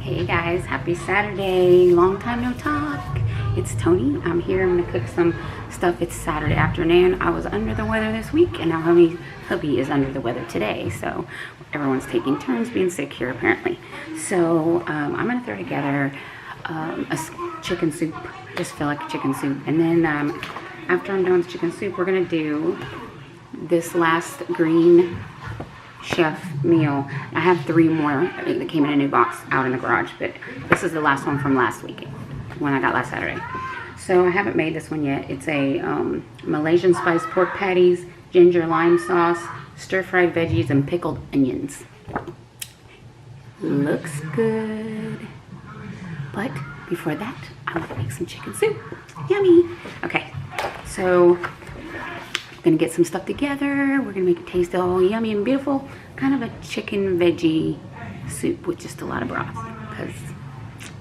Hey guys, happy Saturday. Long time no talk. It's Tony. I'm here. I'm gonna cook some stuff. It's Saturday afternoon. I was under the weather this week, and now hubby is under the weather today. So everyone's taking turns being sick here apparently. So I'm gonna throw together a chicken soup. Just feel like chicken soup. And then after I'm done with chicken soup, we're gonna do this last Greenchef meal. I have 3 more that came in a new box out in the garage, but this is the last one from last week, one I got last Saturday. So I haven't made this one yet. It's a Malaysian spice pork patties, ginger lime sauce, stir-fried veggies, and pickled onions. Looks good. But before that, I'm gonna make some chicken soup. Yummy. Okay, so I'm gonna get some stuff together. We're gonna make it taste all yummy and beautiful. Kind of a chicken veggie soup with just a lot of broth, because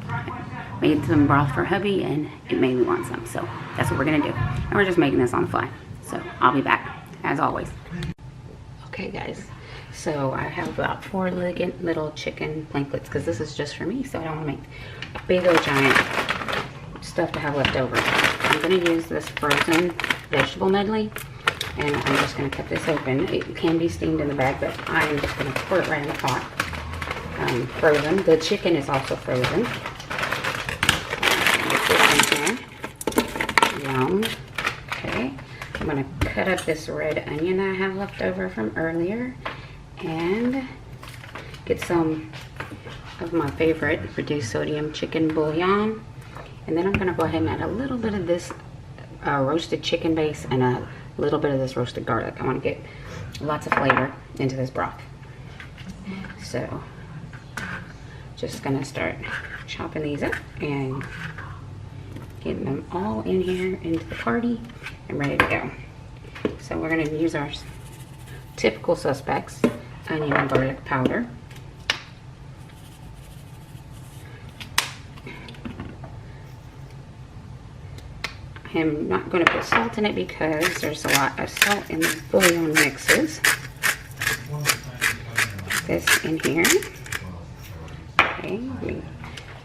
I made some broth for hubby and it made me want some. So that's what we're gonna do. And we're just making this on the fly. So I'll be back, as always. Okay guys, so I have about 4 little chicken planklets, because this is just for me, so I don't wanna make big old giant stuff to have left over. I'm gonna use this frozen vegetable medley. And I'm just going to cut this open. It can be steamed in the bag, but I'm just going to pour it right in the pot. Frozen. The chicken is also frozen. Get this in here. Yum. Okay. I'm going to cut up this red onion I have left over from earlier. And get some of my favorite reduced sodium chicken bouillon. And then I'm going to go ahead and add a little bit of this roasted chicken base and a little bit of this roasted garlic. I want to get lots of flavor into this broth. So just gonna start chopping these up and getting them all in here into the party and ready to go. So we're gonna use our typical suspects: onion and garlic powder, I'm not going to put salt in it because there's a lot of salt in the bouillon mixes. Put this in here. Okay, let me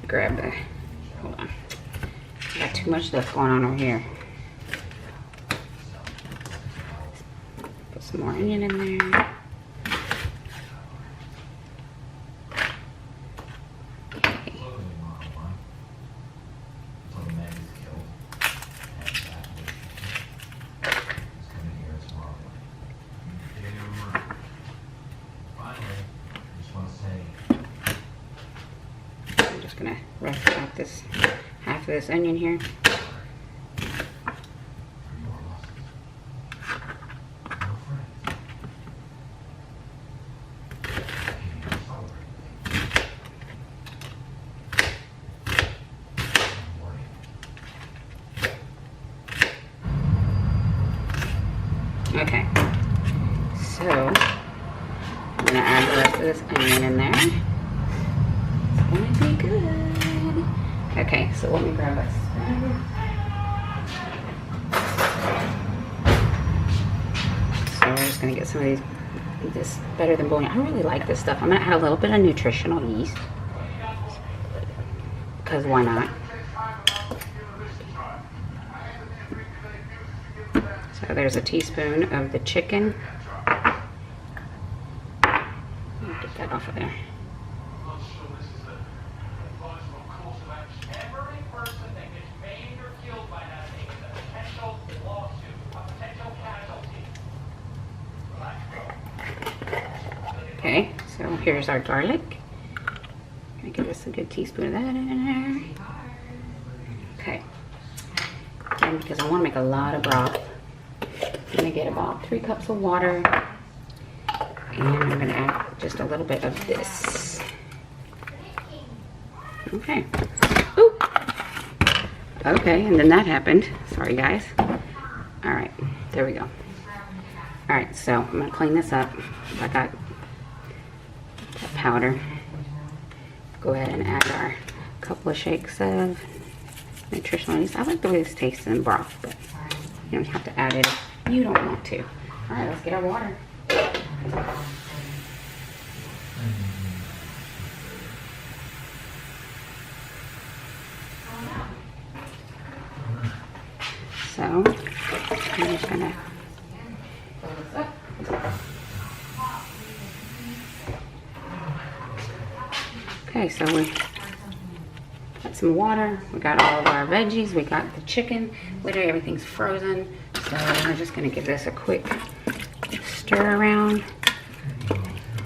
grab the, hold on. I got too much stuff going on over here. Put some more onion in there. Gonna rough out this half of this onion here. Okay, so I'm gonna add the rest of this onion in there. It's gonna be good. Okay, so let me grab a spoon. So we're just gonna get some of this better than bouillon. I really like this stuff. I'm gonna add a little bit of nutritional yeast, because why not? So there's a teaspoon of the chicken. Get that off of there. Okay, so here's our garlic. Gonna give us a good teaspoon of that in there. Okay, and because I want to make a lot of broth, I'm gonna get about 3 cups of water, and I'm gonna add just a little bit of this. Okay. Ooh. Okay, and then that happened. Sorry, guys. All right, there we go. All right, so I'm gonna clean this up. I got that powder. Go ahead and add our couple of shakes of nutritional yeast. I like the way this tastes in broth, but you don't have to add it if you don't want to. All right, let's get our water. So I'm just gonna fill this up. Okay, so we got some water, we got all of our veggies, we got the chicken, literally everything's frozen. So we're just gonna give this a quick stir around.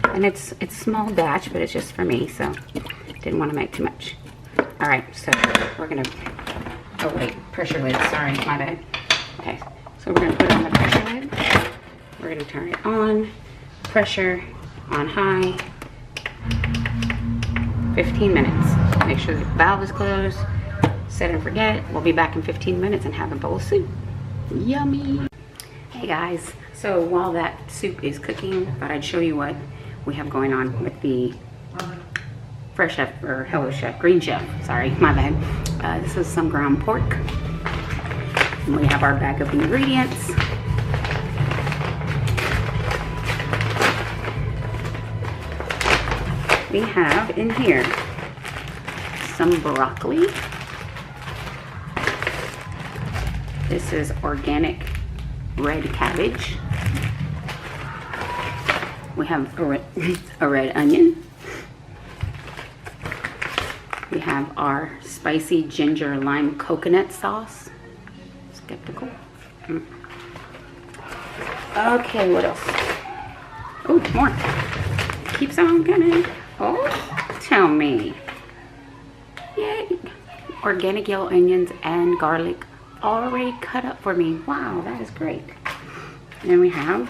And it's small batch, but it's just for me, so didn't want to make too much. All right, so we're gonna, oh wait, pressure lid, sorry, my bad. Okay, so we're gonna put on the pressure lid. We're gonna turn it on, pressure on high, 15 minutes. Make sure the valve is closed, set and forget. We'll be back in 15 minutes and have a bowl of soup. Yummy. Hey guys, so while that soup is cooking, I thought I'd show you what we have going on with the Fresh Chef, or Hello Chef, Greenchef, sorry, my bad. This is some ground pork. And we have our bag of ingredients. We have in here some broccoli. This is organic red cabbage. We have a red onion. We have our spicy ginger lime coconut sauce. Skeptical. Okay, what else? Oh, more. Keeps on coming. Oh, tell me. Yay. Organic yellow onions and garlic already cut up for me. Wow, that is great. And then we have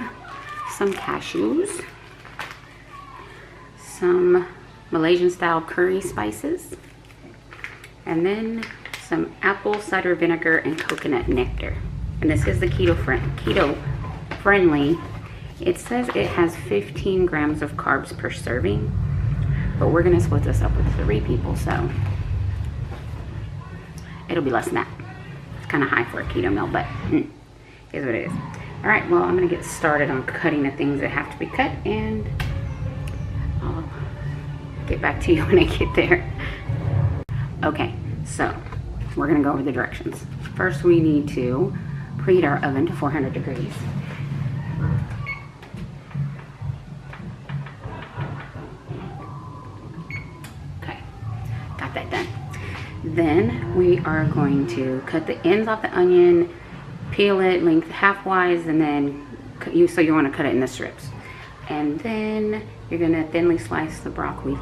some cashews, some Malaysian style curry spices, and then some apple cider vinegar and coconut nectar. And this is the keto friendly. It says it has 15 grams of carbs per serving, but we're gonna split this up with 3 people, so it'll be less than that. It's kind of high for a keto meal, but is what it is. All right, well, I'm gonna get started on cutting the things that have to be cut, and I'll get back to you when I get there. Okay, so we're gonna go over the directions. First, we need to preheat our oven to 400 degrees. Okay, got that done. Then we are going to cut the ends off the onion, peel it length half-wise, and then so you want to cut it in the strips. And then you're going to thinly slice the broccoli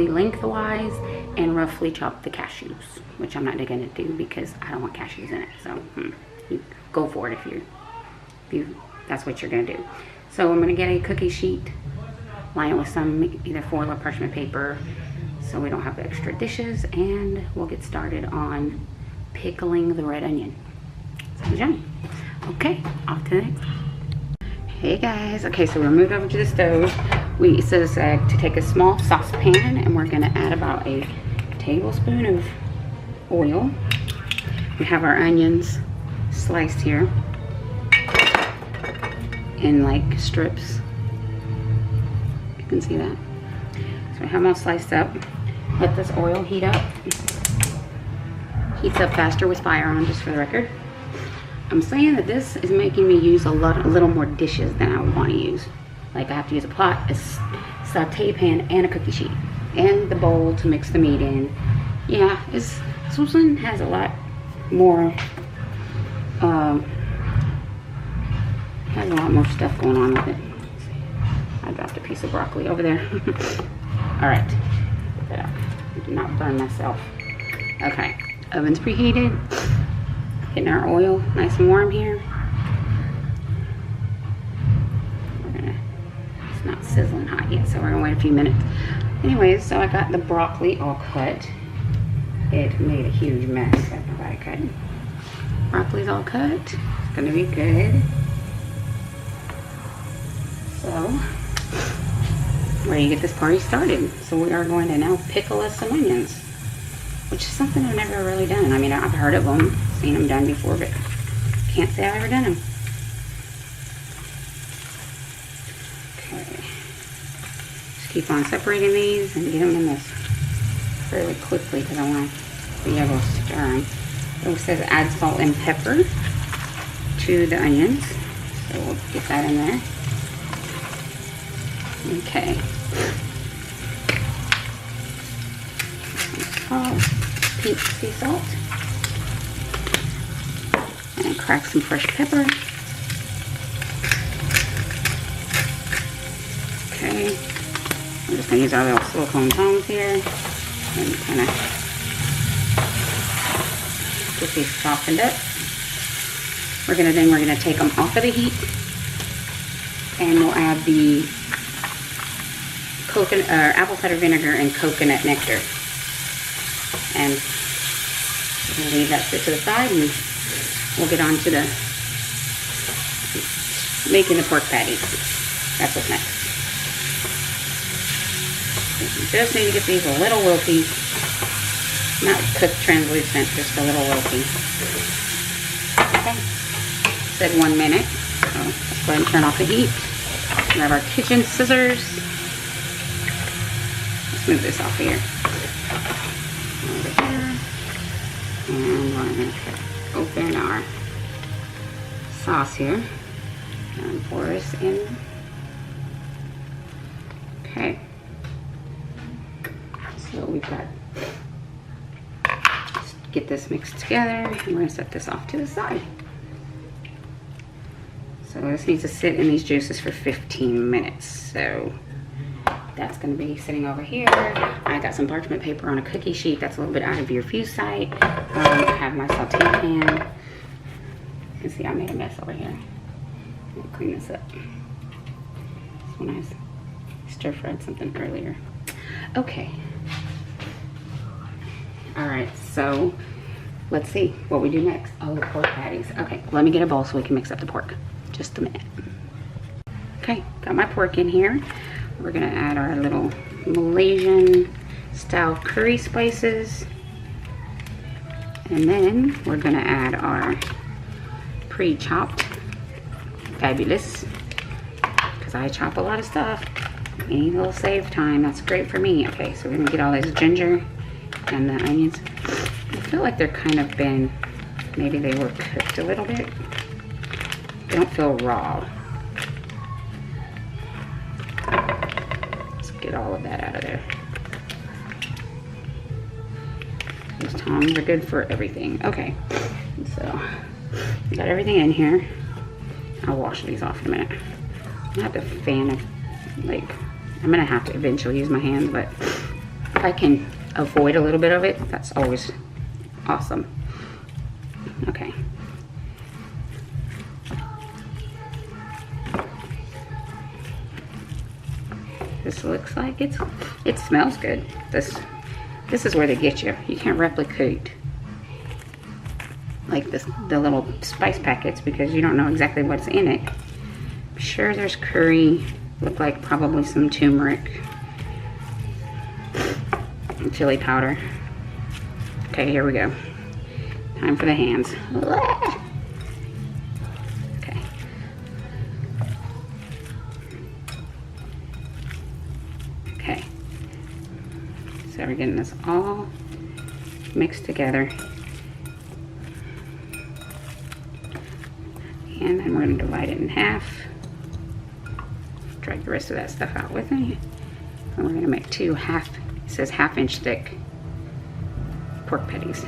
lengthwise and roughly chop the cashews, which I'm not going to do because I don't want cashews in it. So you go for it if that's what you're going to do. So I'm going to get a cookie sheet, line it with some either foil or parchment paper so we don't have extra dishes, and we'll get started on pickling the red onion. Sounds yummy. Okay, off to the next. Hey guys, okay, so we're moved over to the stove. It says to take a small saucepan, and we're gonna add about a tablespoon of oil. We have our onions sliced here in like strips. You can see that. So we have them all sliced up. Let this oil heat up. Heats up faster with fire on, just for the record. I'm saying that this is making me use a little more dishes than I would want to use. Like I have to use a pot, a saute pan, and a cookie sheet, and the bowl to mix the meat in. Yeah, this one has a lot more, stuff going on with it. I dropped a piece of broccoli over there. All right, get that out. I did not burn myself. Okay, oven's preheated. Getting our oil nice and warm here. It's not sizzling hot yet, so we're gonna wait a few minutes. Anyways, so I got the broccoli all cut. It made a huge mess after I cut it. Broccoli's all cut. It's gonna be good. So, ready to get this party started. So we are going to now pickle us some onions, which is something I've never really done. I mean, I've heard of them, seen them done before, but can't say I've ever done them. Okay. Just keep on separating these and get them in this fairly quickly because I want to be able to stir them. It says add salt and pepper. to the onions. So we'll get that in there. Okay. Some salt, pink sea salt. And crack some fresh pepper. Okay. I'm just going to use our little silicone tongs here and kind of get these softened up. We're going to take them off of the heat, and we'll add the coconut, apple cider vinegar and coconut nectar, and we'll leave that sit to the side, and we'll get on to the making the pork patties. That's what's next. You just need to get these a little wilty, not cooked translucent, just a little wilty. Okay. Said 1 minute. So let's go ahead and turn off the heat. Grab our kitchen scissors. Let's move this off here. Over here. And we're going to open our sauce here. And pour this in. Okay. So we've got, let's get this mixed together, and we're going to set this off to the side. So this needs to sit in these juices for 15 minutes. So that's going to be sitting over here. I got some parchment paper on a cookie sheet that's a little bit out of your view sight. I have my saute pan. You can see I made a mess over here. Let me clean this up. This one I stir-fried something earlier. Okay. Alright, so let's see what we do next. Oh, the pork patties. Okay, let me get a bowl so we can mix up the pork. Just a minute. Okay, got my pork in here. We're gonna add our little Malaysian style curry spices. And then we're gonna add our pre-chopped fabulous, because I chop a lot of stuff. Any little save time, that's great for me. Okay, so we're gonna get all this ginger and the onions. I feel like they're kind of been, maybe they were cooked a little bit. They don't feel raw. Let's get all of that out of there. These tongs are good for everything. Okay, so we got everything in here. I'll wash these off in a minute. I'm not a fan of, like, I'm gonna have to eventually use my hands, but if I can avoid a little bit of it, that's always awesome. Okay. This looks like it smells good. This is where they get you. You can't replicate like the little spice packets because you don't know exactly what's in it. I'm sure there's curry, look like probably some turmeric and chili powder. Okay, here we go. Time for the hands. Okay. Okay. So we're getting this all mixed together. And then we're going to divide it in half. Drag the rest of that stuff out with me. And we're going to make two it says half-inch thick pork patties.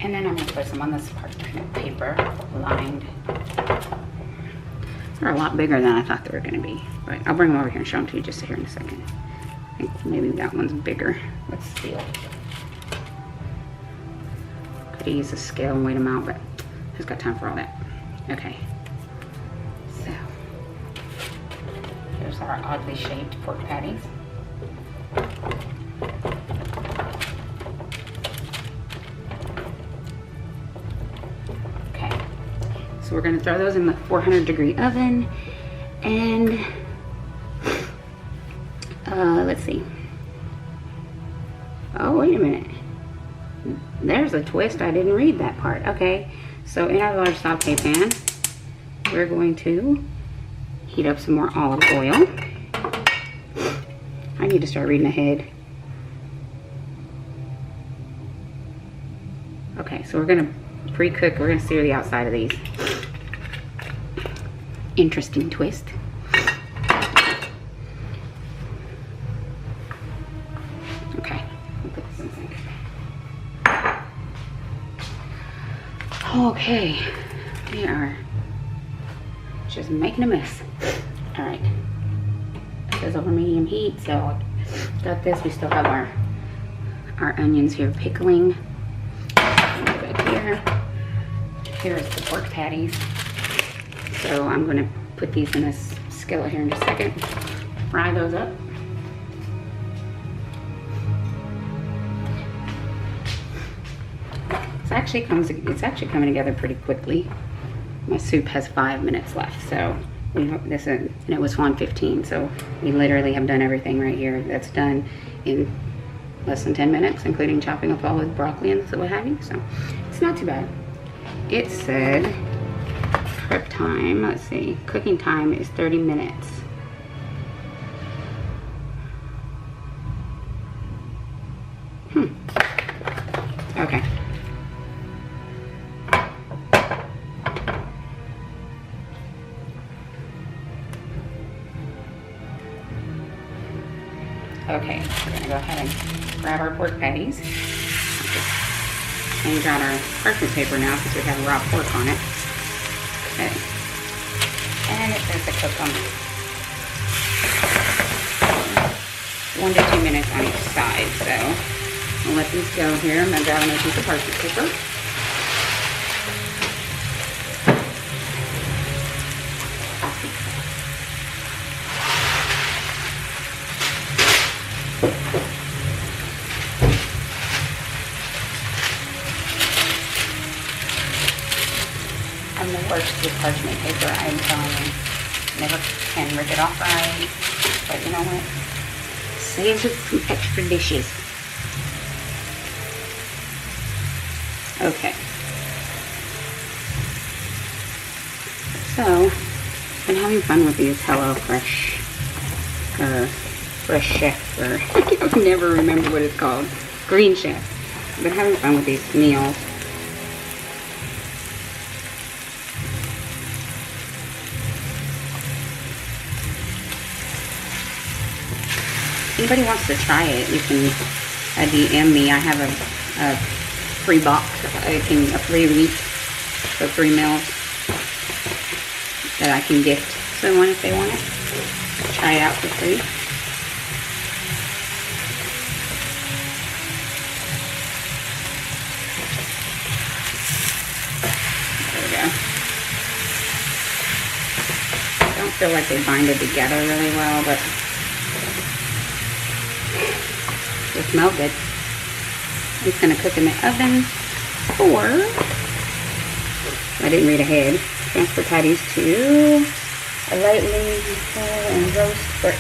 And then I'm going to put some on this parchment paper lined. They're a lot bigger than I thought they were going to be. But I'll bring them over here and show them to you just here in a second. I think maybe that one's bigger. Let's see. Could use a scale and weigh them out, but who's got time for all that? Okay. So, here's our oddly shaped pork patties. Okay. So we're going to throw those in the 400-degree oven, and let's see. Oh, wait a minute. There's a twist. I didn't read that part. Okay. So in our large saute pan, we're going to heat up some more olive oil. I need to start reading ahead. Okay, so we're gonna pre-cooked. We're gonna sear the outside of these. Interesting twist. Okay, we'll put this in the sink. Okay, we are just making a mess. All right, this is over medium heat, so got this. We still have our onions here pickling. Good here. Here's the pork patties. So I'm gonna put these in this skillet here in just a second. Fry those up. It's actually coming together pretty quickly. My soup has 5 minutes left, so and it was 1:15, so we literally have done everything right here. That's done in less than 10 minutes, including chopping up all the broccoli and what have you. So it's not too bad. It said prep time, let's see, cooking time is 30 minutes. Okay. Okay, we're gonna go ahead and grab our pork patties. Change out our parchment paper now because we have raw pork on it. Okay. And it says to cook them 1 to 2 minutes on each side. So I'll let these go here. I'm gonna grab another piece of parchment paper. I'm the worst with parchment paper, I'm telling you. Never can rip it off right, but you know what? Saves us some extra dishes. Okay. So, been having fun with these Hello Fresh, or Fresh Chef, or I can never remember what it's called. Greenchef. Been having fun with these meals. Anybody wants to try it, you can DM me. I have a free box, a free week for 3 meals that I can gift someone if they want it. Try it out for free. There we go. I don't feel like they bind it together really well, but they smell good. It's going to cook in the oven for, I didn't read ahead, transfer patties to a lightly cool and roast for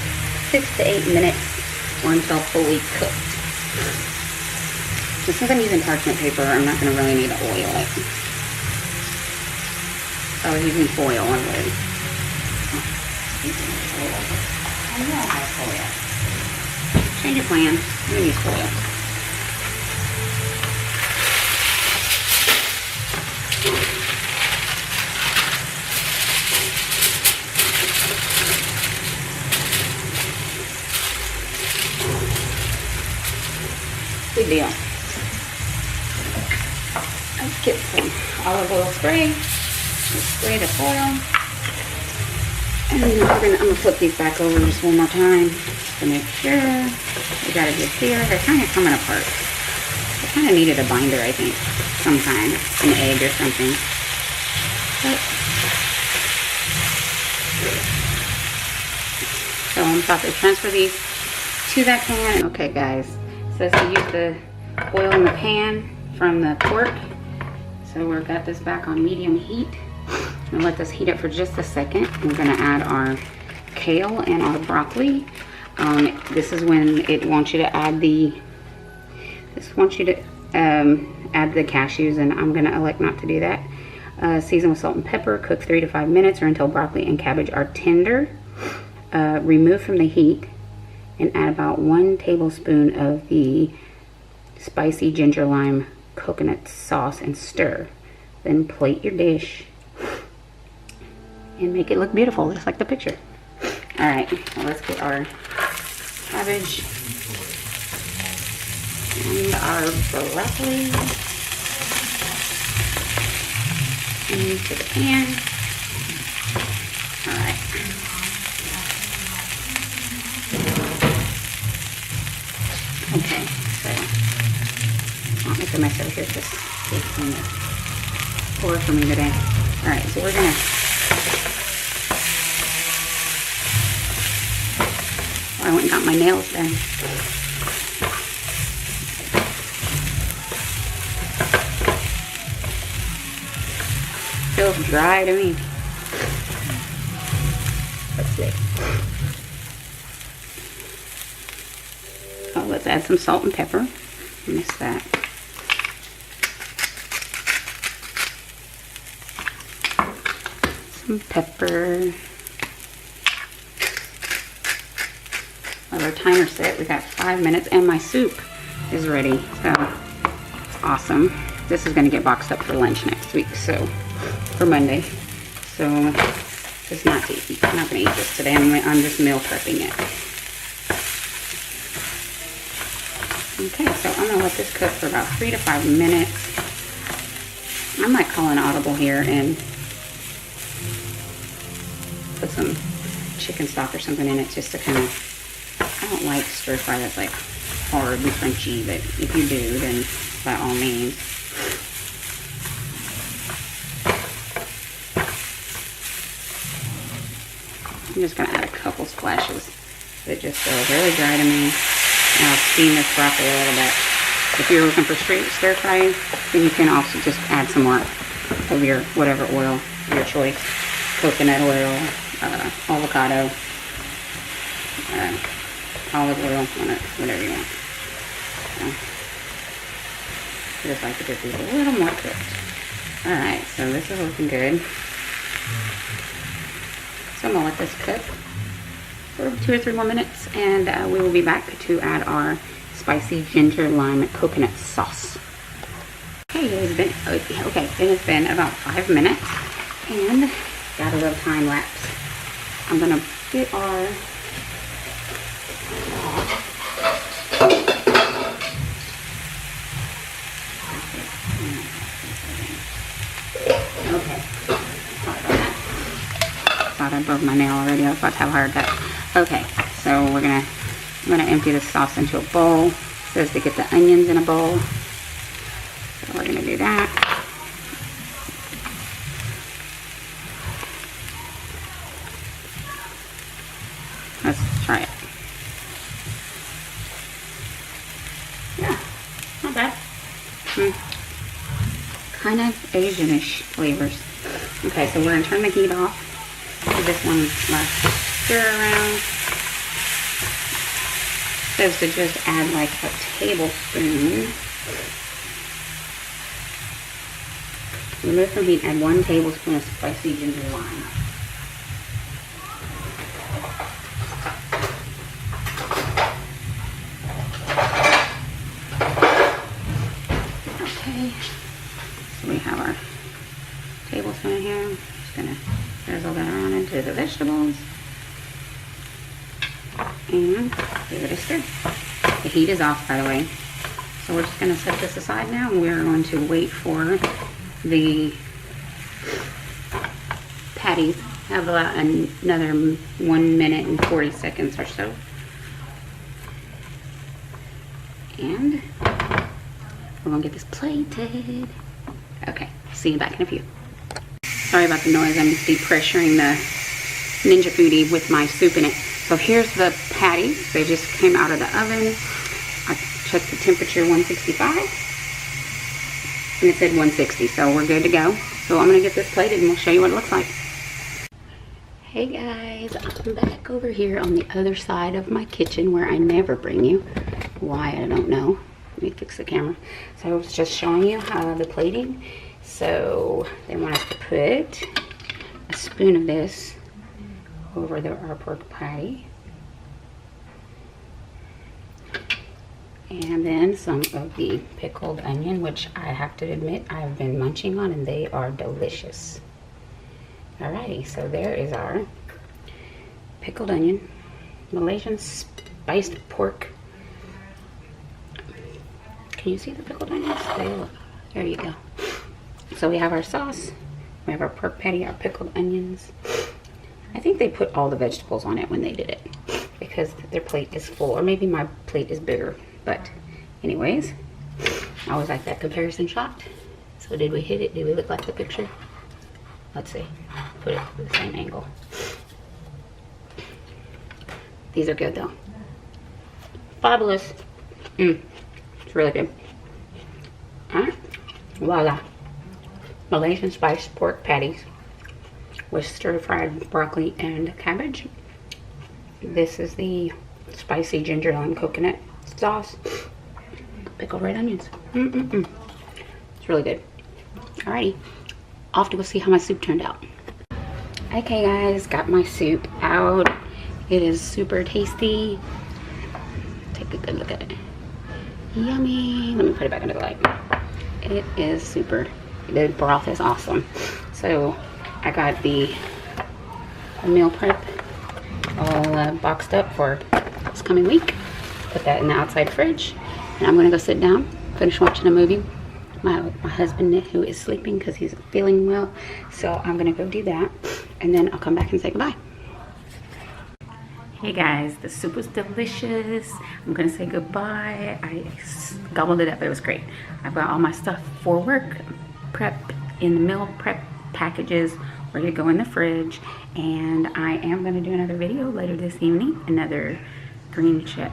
6 to 8 minutes or until fully cooked. So since I'm using parchment paper, I'm not going to really need to oil it. If I was using foil, I would. I know I have foil. Change your plan. I'm going to use foil. Good deal. Let's get some olive oil spray. Let's spray the foil. And I'm gonna flip these back over just one more time to make sure we got a good sear. They're kind of coming apart. I kind of needed a binder, I think, sometime, an egg or something. But, so I'm about to transfer these to that pan. Okay, guys, it says to use the oil in the pan from the pork. So we've got this back on medium heat. I'm gonna let this heat up for just a second. We're gonna add our kale and our broccoli. This is when it wants you to add the, add the cashews, and I'm gonna elect not to do that. Season with salt and pepper, cook 3 to 5 minutes or until broccoli and cabbage are tender. Remove from the heat and add about 1 tablespoon of the spicy ginger lime coconut sauce and stir. then plate your dish and make it look beautiful, just like the picture. All right, so let's get our cabbage and our broccoli into the pan. All right. Okay, so I'll make a mess over here because it's on the floor for me today. All right, so we're gonna I went and got my nails done. Feels dry to me. Let's see. Oh, let's add some salt and pepper. Missed that. Some pepper. Our timer set. We got 5 minutes and my soup is ready. So awesome. This is going to get boxed up for lunch next week, so for Monday. So just not to eat. I'm not going to eat this today. I'm just meal prepping it. Okay, so I'm going to let this cook for about 3 to 5 minutes. I might call an audible here and put some chicken stock or something in it just to kind of, I don't like stir fry that's like hard and crunchy, but if you do, then by all means. I'm just going to add a couple splashes. It just feels really dry to me. And I'll steam this broccoli a little bit. If you're looking for straight stir fry, then you can also just add some more of your whatever oil, your choice. Coconut oil, avocado, olive oil, whatever you want. So, I just like to get these a little more cooked. Alright, so this is looking good. So I'm going to let this cook for 2 or 3 more minutes, and we will be back to add our spicy ginger lime coconut sauce. Okay, it has been about 5 minutes, and got a little time lapse. I'm going to get our okay. Thought I broke my nail already. I was about to have a heart attack. Okay, so I'm gonna empty the sauce into a bowl. It says to get the onions in a bowl. So we're gonna do that. Let's try it. Yeah, not bad. Kind of Asian-ish flavors. Okay, so we're gonna turn the heat off. Give this one last stir around. It says to just add like a tablespoon. Remove from heat, add 1 tablespoon of spicy ginger lime. Okay, so we have our tablespoon in here. I'm just gonna drizzle that on into the vegetables and give it a stir. The heat is off, by the way, so we're just going to set this aside now, and we're going to wait for the patties. Have about another 1 minute and 40 seconds or so, and we're going to get this plated. Okay, see you back in a few. Sorry about the noise. I'm deep pressuring the Ninja Foodi with my soup in it. So here's the patties. They just came out of the oven. I checked the temperature, 165, and it said 160, so we're good to go. So I'm gonna get this plated and we'll show you what it looks like. Hey guys, I'm back over here on the other side of my kitchen where I never bring you. Why, I don't know. Let me fix the camera. So I was just showing you how the plating. So they want us to put a spoon of this over our pork patty. And then some of the pickled onion, which I have to admit I've been munching on, and they are delicious. Alrighty, so there is our pickled onion, Malaysian spiced pork. Can you see the pickled onions? There you go. So we have our sauce, we have our pork patty, our pickled onions. I think they put all the vegetables on it when they did it because their plate is full, or maybe my plate is bigger. But anyways, I always like that comparison shot. So did we hit it? Did we look like the picture? Let's see. Put it to the same angle. These are good though. Fabulous. It's really good. Alright. Voila. Malaysian spiced pork patties with stir-fried broccoli and cabbage. This is the spicy ginger lime coconut sauce. Pickled red onions. It's really good. Alrighty. Off to go see how my soup turned out. Okay guys, got my soup out. It is super tasty. Take a good look at it. Yummy. Let me put it back under the light. It is super. The broth is awesome. So I got the meal prep all boxed up for this coming week. Put that in the outside fridge. And I'm gonna go sit down, finish watching a movie. My husband, who is sleeping because he's feeling well. So I'm gonna go do that. And then I'll come back and say goodbye. Hey guys, the soup was delicious. I'm gonna say goodbye. I gobbled it up, it was great. I've got all my stuff for work, prep in the meal prep packages, ready to go in the fridge. And I am gonna do another video later this evening, another Greenchef,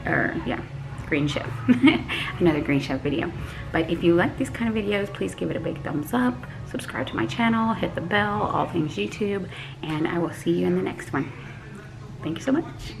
another Greenchef video. But if you like these kind of videos, please give it a big thumbs up, subscribe to my channel, hit the bell, all things YouTube, and I will see you in the next one. Thank you so much.